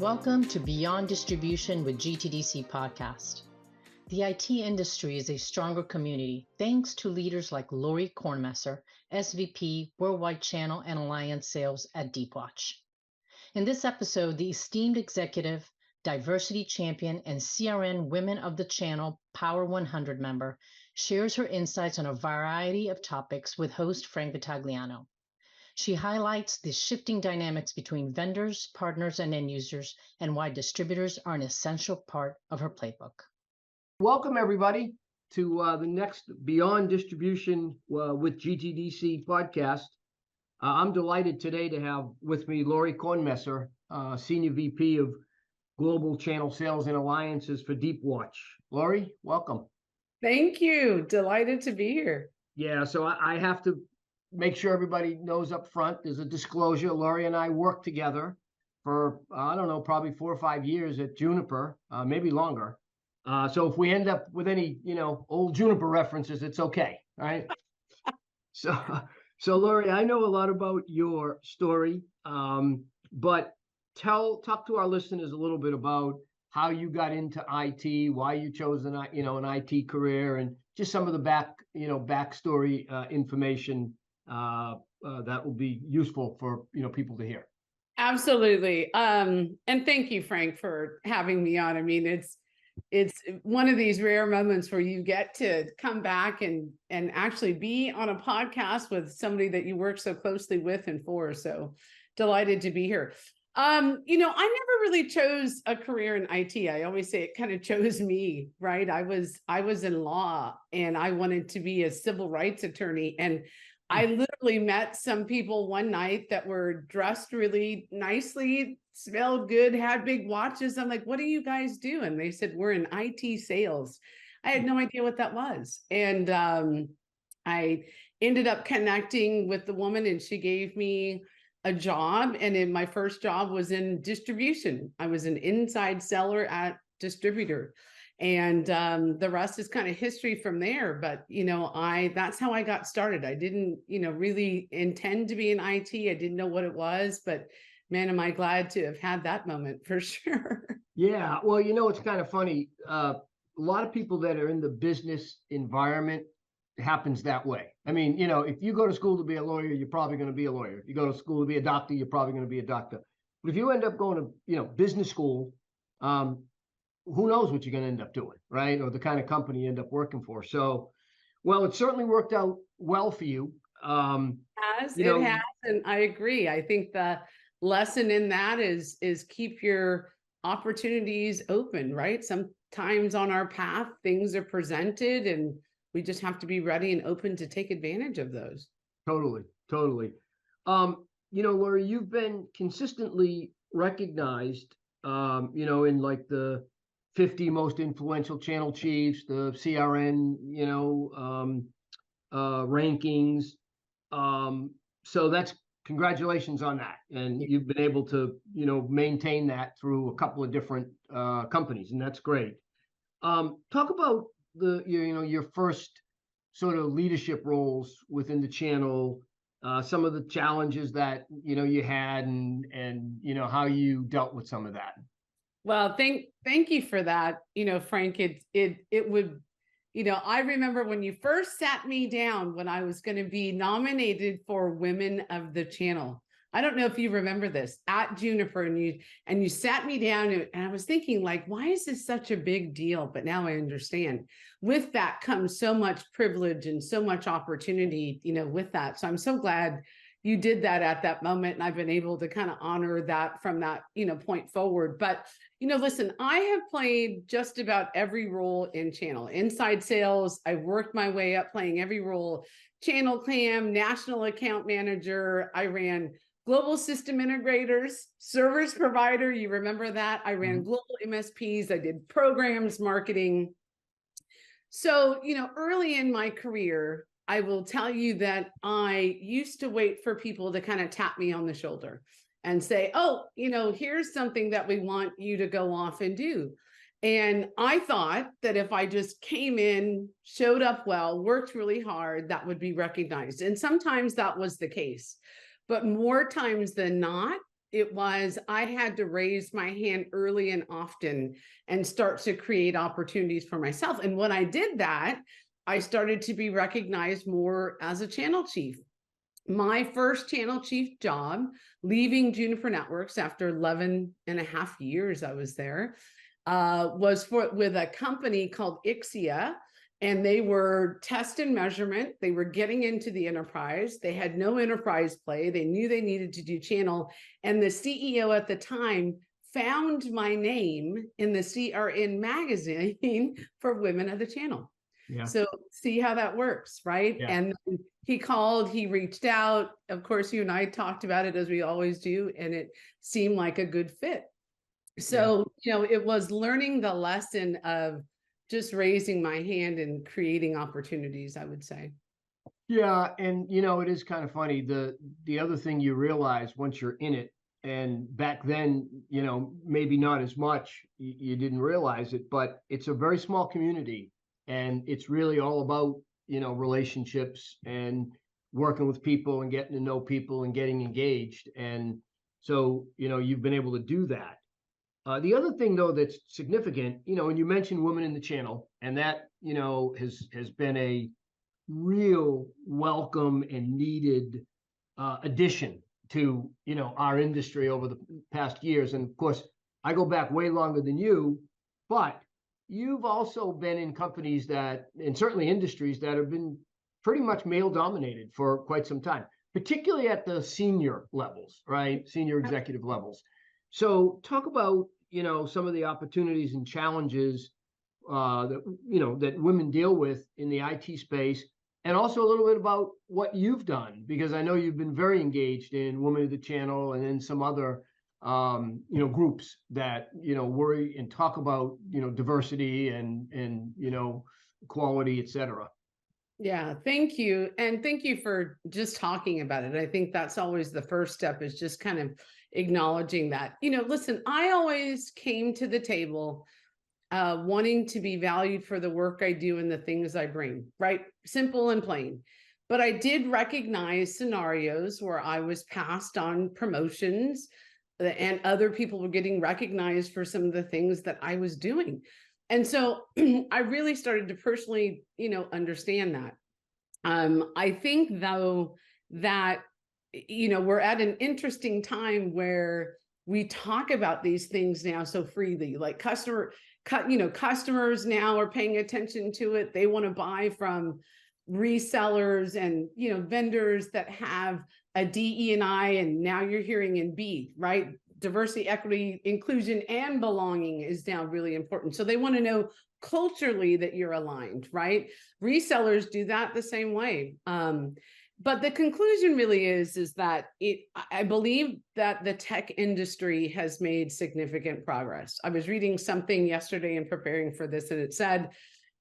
Welcome to Beyond Distribution with GTDC podcast. The IT industry is a stronger community thanks to leaders like Lori Cornmesser, SVP, Worldwide Channel and Alliance Sales at Deepwatch. In this episode, the esteemed executive, diversity champion, and CRN Women of the Channel Power 100 member shares her insights on a variety of topics with host Frank Vitagliano. She highlights the shifting dynamics between vendors, partners, and end users, and why distributors are an essential part of her playbook. Welcome, everybody, to the next Beyond Distribution with GTDC podcast. I'm delighted today to have with me Lori Cornmesser, Senior VP of Global Channel Sales and Alliances for Deepwatch. Lori, welcome. Thank you. Delighted to be here. Yeah, so I have to make sure everybody knows up front, there's a disclosure. Lori and I worked together for, I don't know, probably 4 or 5 years at Juniper, maybe longer. So if we end up with any, old Juniper references, it's okay, right? So Lori, I know a lot about your story, but talk to our listeners a little bit about how you got into IT, why you chose an IT career, and just some of the backstory information that will be useful for people to hear. Absolutely. And thank you, Frank, for having me on. I mean, it's one of these rare moments where you get to come back and actually be on a podcast with somebody that you work so closely with and for. So delighted to be here. I never really chose a career in IT. I always say it kind of chose me, right? I was in law and I wanted to be a civil rights attorney. And I literally met some people one night that were dressed really nicely, smelled good, had big watches. I'm like, what do you guys do? And they said, we're in IT sales. I had no idea what that was. And I ended up connecting with the woman and she gave me a job. And in my first job was in distribution. I was an inside seller at distributor. And the rest is kind of history from there. But, that's how I got started. I didn't, really intend to be in IT. I didn't know what it was, but man, am I glad to have had that moment for sure. Yeah. Well, it's kind of funny. A lot of people that are in the business environment, it happens that way. I mean, if you go to school to be a lawyer, you're probably going to be a lawyer. If you go to school to be a doctor, you're probably going to be a doctor. But if you end up going to, business school, who knows what you're going to end up doing, right? Or the kind of company you end up working for. So, well, it certainly worked out well for you. It has, and I agree. I think the lesson in that is keep your opportunities open, right? Sometimes on our path, things are presented and we just have to be ready and open to take advantage of those. Totally. Lori, you've been consistently recognized, in like the 50 most influential channel chiefs, the CRN, rankings. So that's congratulations on that. And you've been able to, maintain that through a couple of different companies, and that's great. Talk about your first sort of leadership roles within the channel, some of the challenges that, you had and how you dealt with some of that. Well, thank you for that. Frank, it would, I remember when you first sat me down when I was going to be nominated for Women of the Channel. I don't know if you remember this at Juniper and you sat me down and I was thinking like, why is this such a big deal? But now I understand. With that comes so much privilege and so much opportunity, with that. So I'm so glad you did that at that moment. And I've been able to kind of honor that from that, point forward. But, listen, I have played just about every role in channel. Inside sales, I worked my way up playing every role. Channel cam, national account manager. I ran global system integrators, service provider. You remember that? I ran global MSPs. I did programs, marketing. So, early in my career, I will tell you that I used to wait for people to kind of tap me on the shoulder and say, oh, here's something that we want you to go off and do. And I thought that if I just came in, showed up well, worked really hard, that would be recognized. And sometimes that was the case. But more times than not, I had to raise my hand early and often and start to create opportunities for myself. And when I did that, I started to be recognized more as a channel chief. My first channel chief job, leaving Juniper Networks after 11 and a half years I was there, was with a company called Ixia. And they were test and measurement. They were getting into the enterprise. They had no enterprise play. They knew they needed to do channel. And the CEO at the time found my name in the CRN magazine for Women of the Channel. Yeah. So see how that works, right? Yeah. And he called, he reached out. Of course, you and I talked about it as we always do, and it seemed like a good fit. So, it was learning the lesson of just raising my hand and creating opportunities, I would say. Yeah. And, it is kind of funny. The other thing you realize once you're in it, and back then, maybe not as much, you didn't realize it, but it's a very small community. And it's really all about, relationships and working with people and getting to know people and getting engaged. And so, you've been able to do that. The other thing, though, that's significant, and you mentioned women in the channel, and that, has been a real welcome and needed addition to, our industry over the past years. And of course, I go back way longer than you, but you've also been in companies and certainly industries that have been pretty much male dominated for quite some time, particularly at the senior levels, right? Senior executive levels. So talk about, some of the opportunities and challenges that women deal with in the IT space, and also a little bit about what you've done, because I know you've been very engaged in Women of the Channel and in some other groups that, worry and talk about, diversity and equality, et cetera. Yeah, thank you. And thank you for just talking about it. I think that's always the first step, is just kind of acknowledging that. Listen, I always came to the table wanting to be valued for the work I do and the things I bring, right? Simple and plain. But I did recognize scenarios where I was passed on promotions and other people were getting recognized for some of the things that I was doing. And so I really started to personally, understand that. I think, though, that, we're at an interesting time where we talk about these things now so freely, like customers now are paying attention to it. They want to buy from resellers and, vendors that have a DE&I, and now you're hearing in B, right? Diversity, equity, inclusion, and belonging is now really important. So they want to know culturally that you're aligned, right? Resellers do that the same way. But the conclusion really is that I believe that the tech industry has made significant progress. I was reading something yesterday in preparing for this, and it said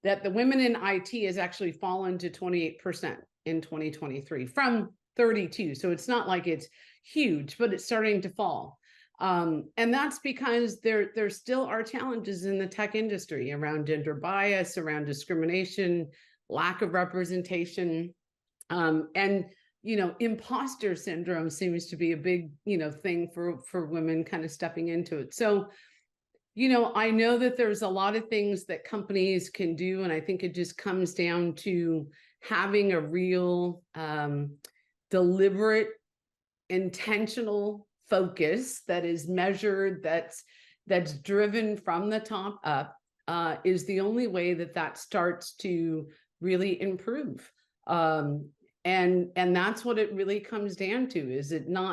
that the women in IT has actually fallen to 28% in 2023 from 32. So it's not like it's huge, but it's starting to fall. And that's because there still are challenges in the tech industry around gender bias, around discrimination, lack of representation, and imposter syndrome seems to be a big thing for women kind of stepping into it. So I know that there's a lot of things that companies can do, and I think it just comes down to having a real deliberate, intentional focus that is measured, that's driven from the top up, is the only way that starts to really improve. And that's what it really comes down to.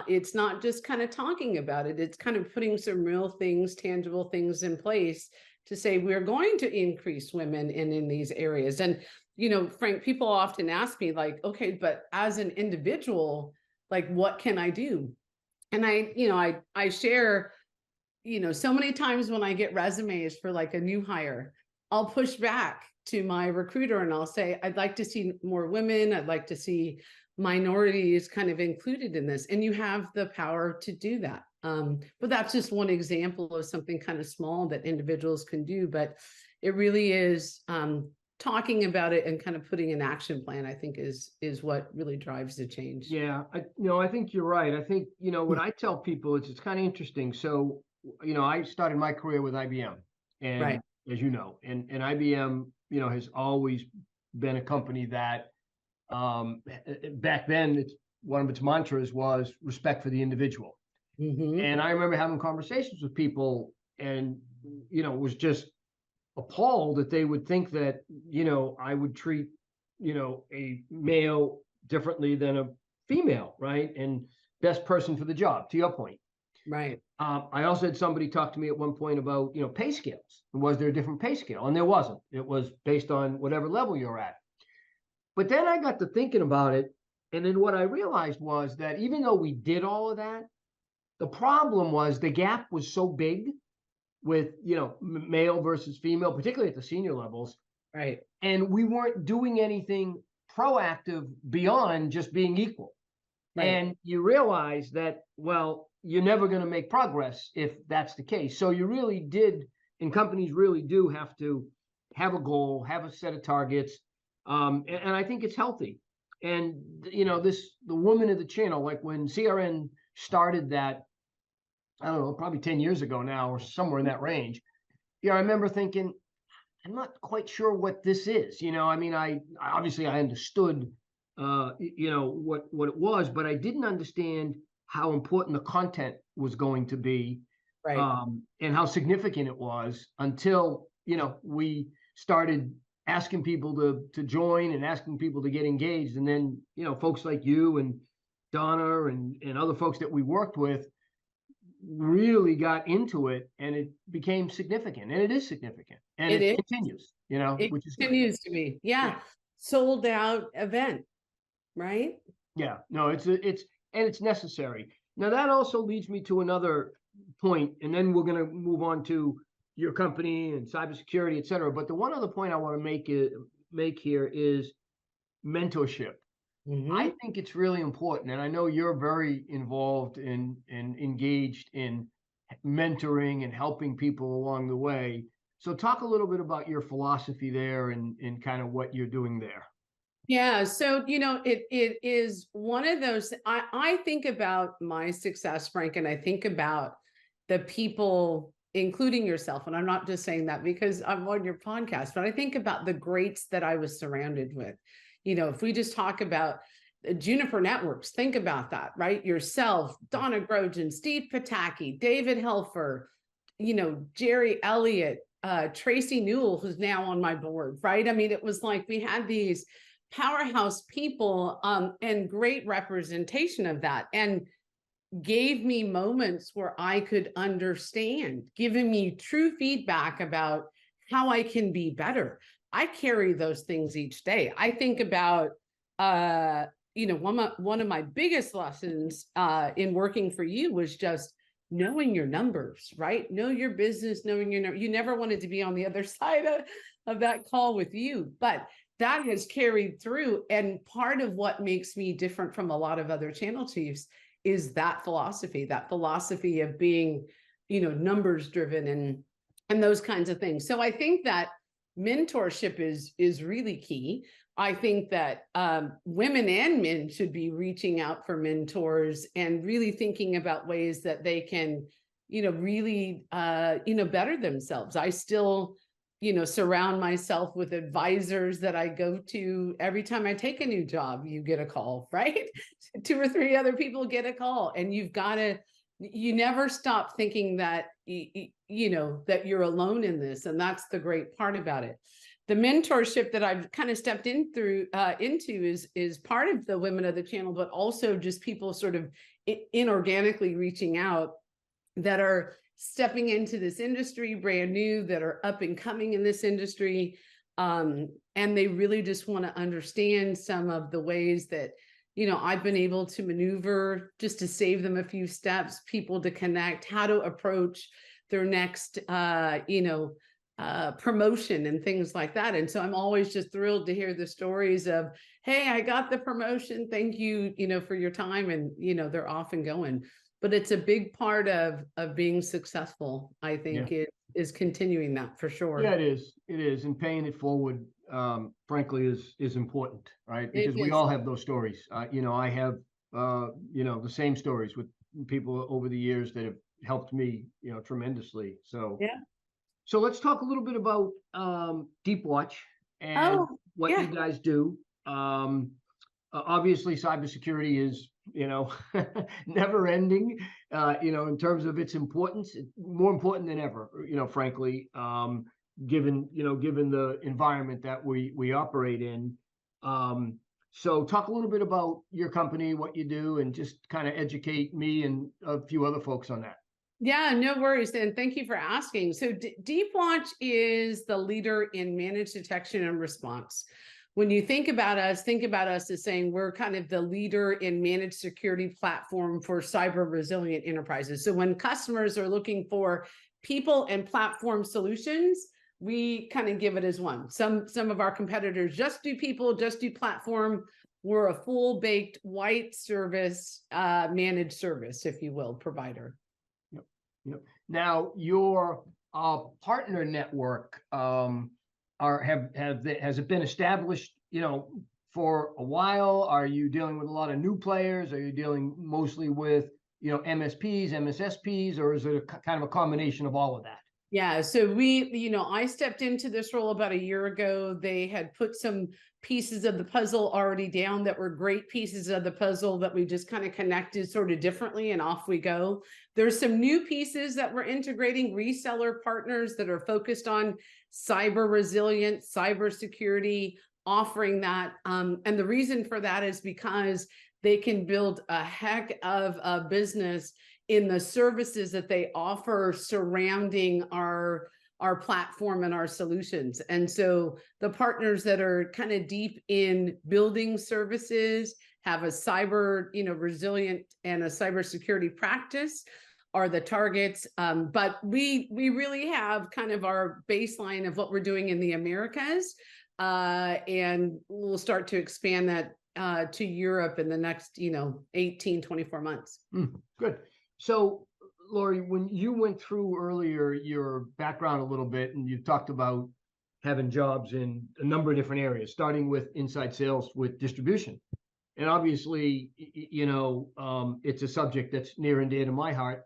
It's not just kind of talking about it. It's kind of putting some real things, tangible things in place to say, we're going to increase women in these areas. And, Frank, people often ask me, like, okay, but as an individual, like, what can I do? And I share, so many times when I get resumes for like a new hire, I'll push back to my recruiter and I'll say, I'd like to see more women. I'd like to see minorities kind of included in this. And you have the power to do that. But that's just one example of something kind of small that individuals can do. But it really is talking about it and kind of putting an action plan, I think is what really drives the change. Yeah, I think you're right. I think, what I tell people is it's kind of interesting. So, I started my career with IBM, and Right. as you know, and IBM, has always been a company that, back then, one of its mantras was respect for the individual. Mm-hmm. And I remember having conversations with people and, was just appalled that they would think that, I would treat, a male differently than a female, right? And best person for the job, to your point. Right. I also had somebody talk to me at one point about, pay scales. Was there a different pay scale? And there wasn't. It was based on whatever level you're at. But then I got to thinking about it. And then what I realized was that even though we did all of that, the problem was the gap was so big with, male versus female, particularly at the senior levels. Right. And we weren't doing anything proactive beyond just being equal. Right. And you realize that, well, you're never going to make progress if that's the case. So you really did, and companies really do have to have a goal, have a set of targets. And I think it's healthy. And, the woman of the channel, like when CRN started that, I don't know, probably 10 years ago now, or somewhere in that range. I remember thinking, I'm not quite sure what this is. I obviously I understood, what it was, but I didn't understand how important the content was going to be, right. And how significant it was until, we started asking people to join and asking people to get engaged. And then, folks like you and Donna and other folks that we worked with really got into it, and it became significant, and it is significant, and it continues, it which is continues to be, sold out event, right? Yeah, no, it's necessary. Now that also leads me to another point, and then we're going to move on to your company and cybersecurity, et cetera. But the one other point I want to make here is mentorship. Mm-hmm. I think it's really important, and I know you're very involved and engaged in mentoring and helping people along the way. So talk a little bit about your philosophy there and kind of what you're doing there. Yeah, so it is one of those. I think about my success, Frank, and I think about the people, including yourself. And I'm not just saying that because I'm on your podcast, but I think about the greats that I was surrounded with. If we just talk about Juniper Networks, think about that, right? Yourself, Donna Grogan, Steve Pataki, David Helfer, Jerry Elliott, Tracy Newell, who's now on my board, right? I mean, it was like we had these powerhouse people and great representation of that, and gave me moments where I could understand, giving me true feedback about how I can be better. I carry those things each day. I think about, one of my biggest lessons in working for you was just knowing your numbers, right? Know your business, knowing your number. You never wanted to be on the other side of that call with you, but that has carried through. And part of what makes me different from a lot of other channel chiefs is that philosophy of being, numbers driven and those kinds of things. So I think that mentorship is really key. I think that women and men should be reaching out for mentors and really thinking about ways that they can, really, better themselves. I still, surround myself with advisors that I go to every time I take a new job. You get a call, right? 2 or 3 other people get a call, and you never stop thinking that, that you're alone in this. And that's the great part about it. The mentorship that I've kind of stepped into is part of the Women of the Channel, but also just people sort of inorganically reaching out that are stepping into this industry brand new, that are up and coming in this industry. And they really just want to understand some of the ways that, I've been able to maneuver just to save them a few steps, people to connect, how to approach their next, promotion and things like that. And so I'm always just thrilled to hear the stories of, hey, I got the promotion. Thank you, for your time. And, they're off and going. But it's a big part of being successful, I think, is continuing that for sure. Yeah, it is. It is. And paying it forward. frankly, is important, right? It Because we is. all have those stories. I have, the same stories with people over the years that have helped me, tremendously. So, Yeah. so let's talk a little bit about Deepwatch and Oh, what yeah. you guys do. Obviously, cybersecurity is, never ending, in terms of its importance. It's more important than ever, frankly, given the environment that we operate in. So talk a little bit about your company, what you do, and just kind of educate me and a few other folks on that. Yeah, no worries. And thank you for asking. So Deepwatch is the leader in managed detection and response. When you think about us as saying we're kind of the leader in managed security platform for cyber resilient enterprises. So when customers are looking for people and platform solutions, we kind of give it as one. Some of our competitors just do people, just do platform. We're a full baked white service, managed service, if you will, provider. Yep. Now your partner network, has it been established, for a while? Are you dealing with a lot of new players? Are you dealing mostly with, MSPs, MSSPs, or is it kind of a combination of all of that? Yeah, so I stepped into this role about a year ago. They had put some pieces of the puzzle already down that were great pieces of the puzzle that we just kind of connected sort of differently, and off we go. There's some new pieces that we're integrating, reseller partners that are focused on cyber resilience, cybersecurity, offering that. And the reason for that is because they can build a heck of a business in the services that they offer surrounding our platform and our solutions. And so the partners that are kind of deep in building services, have a cyber, resilient and a cybersecurity practice are the targets. But we really have kind of our baseline of what we're doing in the Americas. And we'll start to expand that to Europe in the next, 18, 24 months. Good. So, Lori, when you went through earlier your background a little bit, and you talked about having jobs in a number of different areas, starting with inside sales with distribution. And obviously, it's a subject that's near and dear to my heart,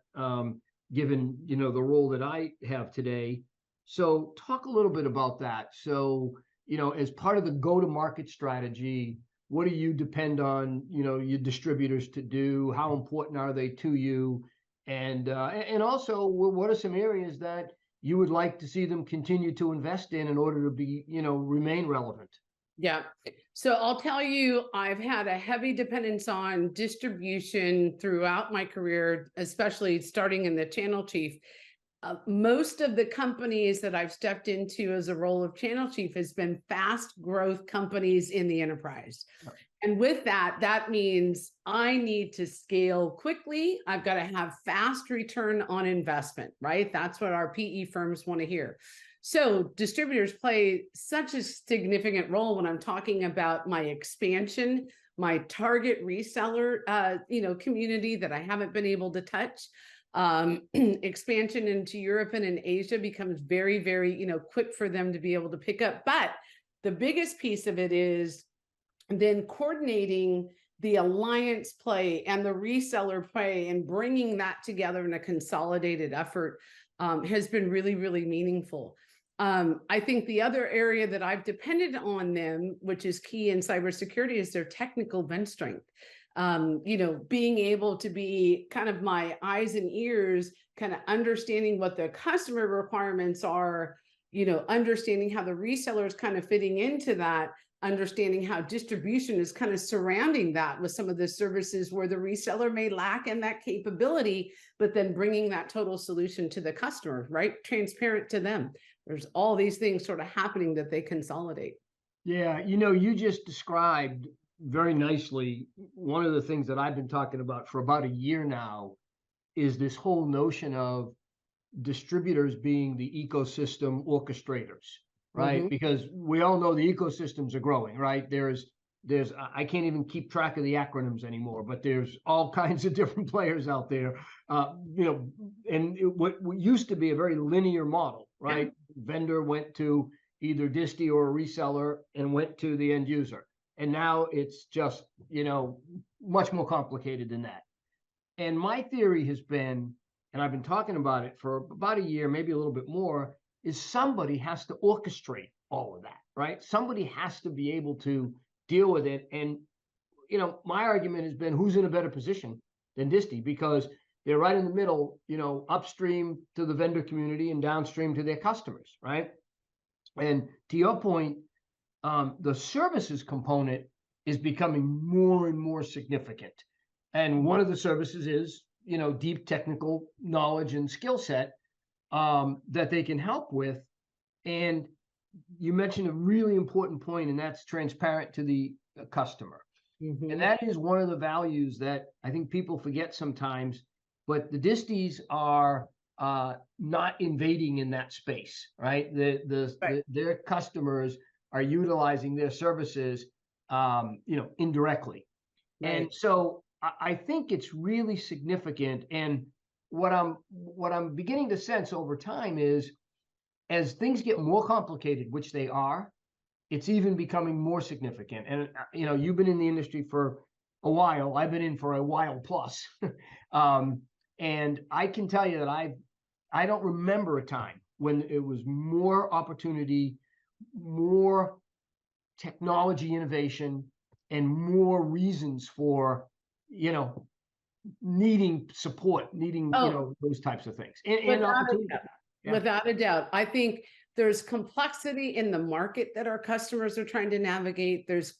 given, the role that I have today. So talk a little bit about that. So, as part of the go-to-market strategy, what do you depend on, your distributors to do? How important are they to you? And also, what are some areas that you would like to see them continue to invest in order to be, remain relevant? Yeah. So I'll tell you, I've had a heavy dependence on distribution throughout my career, especially starting in the channel chief. Most of the companies that I've stepped into as a role of channel chief has been fast growth companies in the enterprise. Right. And with that, that means I need to scale quickly. I've got to have fast return on investment, right? That's what our PE firms want to hear. So distributors play such a significant role when I'm talking about my expansion, my target reseller, community that I haven't been able to touch. Expansion into Europe and in Asia becomes very, very, quick for them to be able to pick up. But the biggest piece of it is then coordinating the alliance play and the reseller play and bringing that together in a consolidated effort has been really, really meaningful. I think the other area that I've depended on them, which is key in cybersecurity, is their technical bench strength. Being able to be kind of my eyes and ears, kind of understanding what the customer requirements are, understanding how the reseller is kind of fitting into that, understanding how distribution is kind of surrounding that with some of the services where the reseller may lack in that capability, but then bringing that total solution to the customer, right? Transparent to them. There's all these things sort of happening that they consolidate. Yeah, you just described very nicely one of the things that I've been talking about for about a year now is this whole notion of distributors being the ecosystem orchestrators, right? Mm-hmm. Because we all know the ecosystems are growing, right? There's I can't even keep track of the acronyms anymore, but there's all kinds of different players out there, and what used to be a very linear model, right? Yeah. Vendor went to, either disti or a reseller and went to the end user. And now it's just, much more complicated than that. And my theory has been, and I've been talking about it for about a year, maybe a little bit more, is somebody has to orchestrate all of that, right? Somebody has to be able to deal with it. And, my argument has been, who's in a better position than disti? Because they're right in the middle, upstream to the vendor community and downstream to their customers, right? And to your point, the services component is becoming more and more significant. And one of the services is, deep technical knowledge and skill set that they can help with. And you mentioned a really important point, and that's transparent to the customer. Mm-hmm. And that is one of the values that I think people forget sometimes, but the distis are not invading in that space, right? Their customers are utilizing their services, indirectly. Right. And so I think it's really significant. And what I'm beginning to sense over time is, as things get more complicated, which they are, it's even becoming more significant. And, you've been in the industry for a while. I've been in for a while plus. And I can tell you that I don't remember a time when it was more opportunity, more technology innovation, and more reasons for, needing support, needing, those types of things. And opportunity. Without a doubt. I think there's complexity in the market that our customers are trying to navigate. There's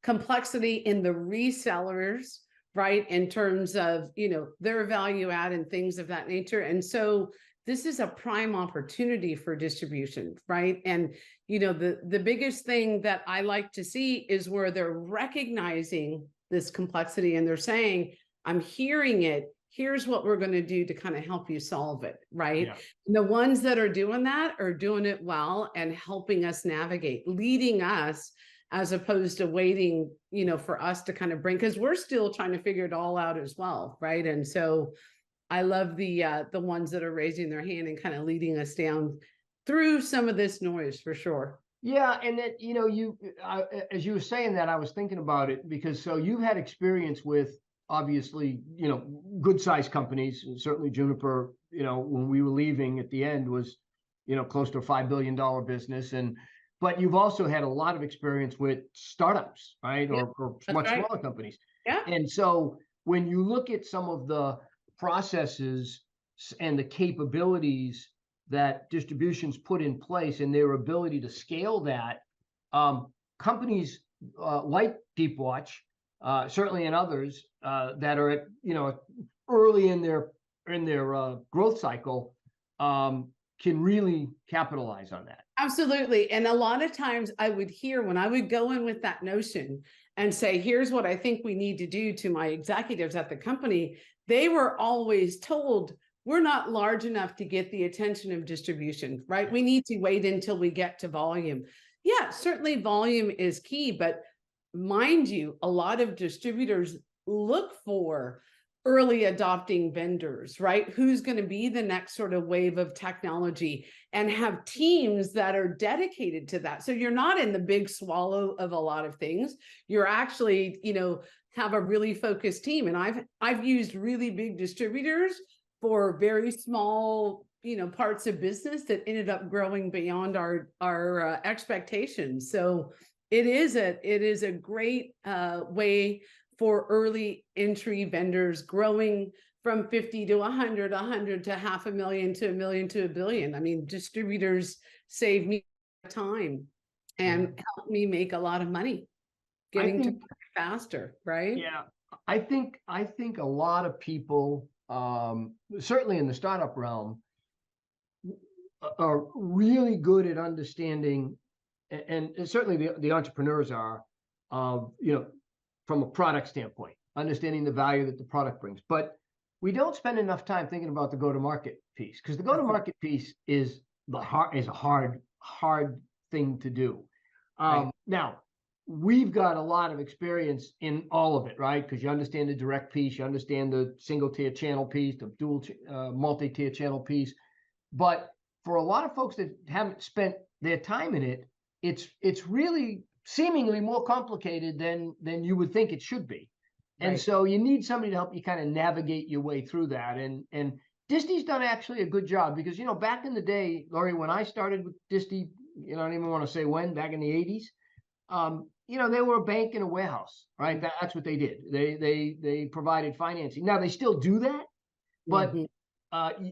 complexity in the resellers, right? In terms of, their value add and things of that nature. And so this is a prime opportunity for distribution, right? And, the biggest thing that I like to see is where they're recognizing this complexity and they're saying, I'm hearing it. Here's what we're going to do to kind of help you solve it, right? Yeah. And the ones that are doing that are doing it well and helping us navigate, leading us, as opposed to waiting, for us to kind of bring, because we're still trying to figure it all out as well, right? And so I love the ones that are raising their hand and kind of leading us down through some of this noise for sure. Yeah, and then as you were saying that, I was thinking about it, because so you've had experience with, obviously, good sized companies. Certainly Juniper, when we were leaving at the end, was, close to a $5 billion business. But you've also had a lot of experience with startups, right? Yeah, or much right. smaller companies. Yeah. And so when you look at some of the processes and the capabilities that distributions put in place and their ability to scale that, companies like Deepwatch, certainly and others that are at, early in their growth cycle, can really capitalize on that. Absolutely. And a lot of times I would hear, when I would go in with that notion and say, here's what I think we need to do, to my executives at the company, they were always told, we're not large enough to get the attention of distribution, right? We need to wait until we get to volume. Yeah, certainly volume is key, but mind you, a lot of distributors look for early adopting vendors, right? Who's going to be the next sort of wave of technology, and have teams that are dedicated to that. So you're not in the big swallow of a lot of things. You're actually, have a really focused team. And I've used really big distributors for very small, parts of business that ended up growing beyond our expectations. So it is a great way for early entry vendors growing from 50 to 100 to $500,000 to $1 million to $1 billion. I mean, distributors save me time and help me make a lot of money getting to market faster, right? Yeah, I think a lot of people, certainly in the startup realm, are really good at understanding, and certainly the entrepreneurs are, from a product standpoint, understanding the value that the product brings. But we don't spend enough time thinking about the go-to-market piece, because the go-to-market piece is a hard thing to do. Right. Now, we've got a lot of experience in all of it, right? Because you understand the direct piece, you understand the single tier channel piece, the dual multi-tier channel piece. But for a lot of folks that haven't spent their time in it, it's really seemingly more complicated than you would think it should be. And Right. so you need somebody to help you kind of navigate your way through that. And Disney's done actually a good job because, you know, back in the day, Lori, when I started with Disney, you know, I don't even want to say when, back in the 80s, you know, they were a bank and a warehouse, right? That's what they did. They provided financing. Now they still do that, but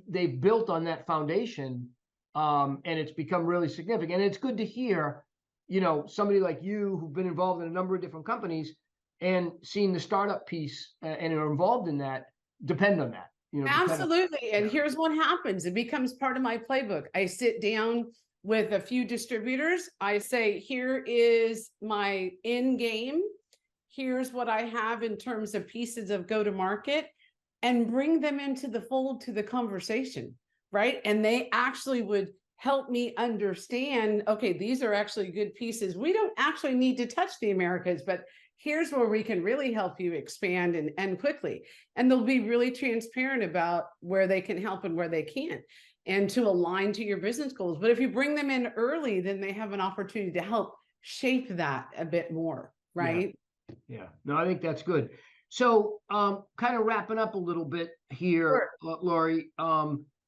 they've built on that foundation, and it's become really significant. And it's good to hear, you know, somebody like you who've been involved in a number of different companies and seen the startup piece and are involved in that, depend on that. You know, Absolutely. And yeah. here's what happens. It becomes part of my playbook. I sit down with a few distributors. I say, here is my end game. Here's what I have in terms of pieces of go to market, and bring them into the fold to the conversation, right? And they actually would help me understand, okay, these are actually good pieces. We don't actually need to touch the Americas, but here's where we can really help you expand and quickly. And they'll be really transparent about where they can help and where they can't, and to align to your business goals. But if you bring them in early, then they have an opportunity to help shape that a bit more, right? Yeah. No, I think that's good. So kind of wrapping up a little bit here, Sure. Lori,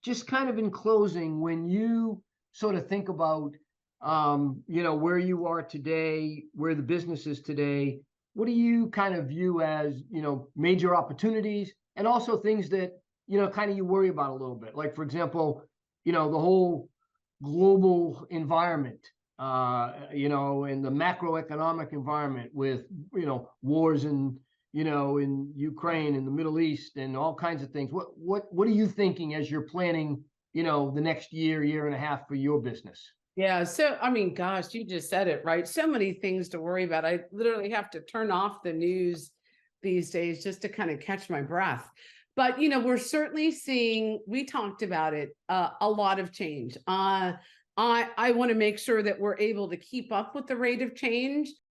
just kind of in closing, when you sort of think about, you know, where you are today, where the business is today, what do you kind of view as, you know, major opportunities, and also things that, you know, kind of you worry about a little bit? Like, for example, you know, the whole global environment, you know, and the macroeconomic environment with, you know, wars in, you know, in Ukraine and the Middle East and all kinds of things. What are you thinking as you're planning, you know, the next year and a half for your business? Yeah. So, I mean, gosh, you just said it, right? So many things to worry about. I literally have to turn off the news these days just to kind of catch my breath. But, you know, we're certainly seeing, we talked about it, a lot of change. I want to make sure that we're able to keep up with the rate of change.